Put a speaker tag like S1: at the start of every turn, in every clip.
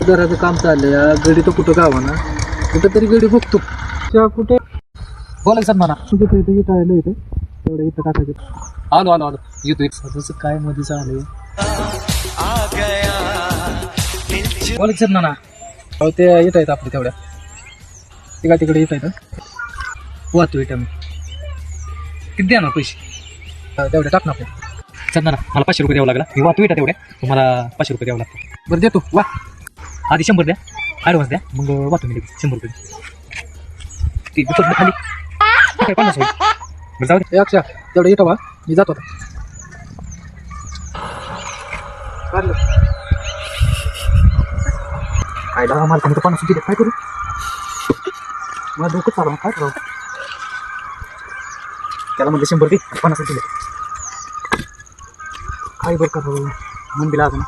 S1: घराचं काम चाललंय, गडी तर कुठं गावा ना, कुठं तरी गडी बघतो त्या कुठे बोलायचं सर मला तुझं ते इथं आलं इथं तेवढं इथं टाकायचं. आलो आलो आलो येतो एक काय मध्ये चालू बोलायचं सर ना अहो ते येत आहेत आपले तेवढ्या ते काय तिकडे येत आहेत वाहतो इथं मी किती द्या ना पैसे तेवढे टाक ना आपल्या सर ना मला 500 रुपये द्यावं लागला मी वाहतो इथं तेवढ्या तुम्हाला 500 रुपये द्यावं लागतं. बरं देतो वा आधी 100 द्या ॲडव्हान्स द्या मग वाहतो मी लगेच 100 रुपये ती दुसरं खाली काय 50 होईल. बरं जाऊ दे अक्षा तेवढं येतो बा मी जातो आता काय दहा मार्काने तर 50 दिले काय करू मला डोकं चालू काय करावं त्याला म्हणजे 100 दे 50 दिले काय बरं का मन दिला अजून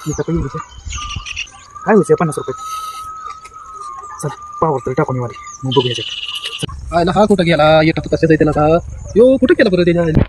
S1: इथं पण येऊ काय होते 50 रुपये चल पावर तरी टाकून वाली मग बघू याच्यात आयला हा कुठं गेला येतात कसं जाय त्याला का यो कुठं गेला बरं त्याच्या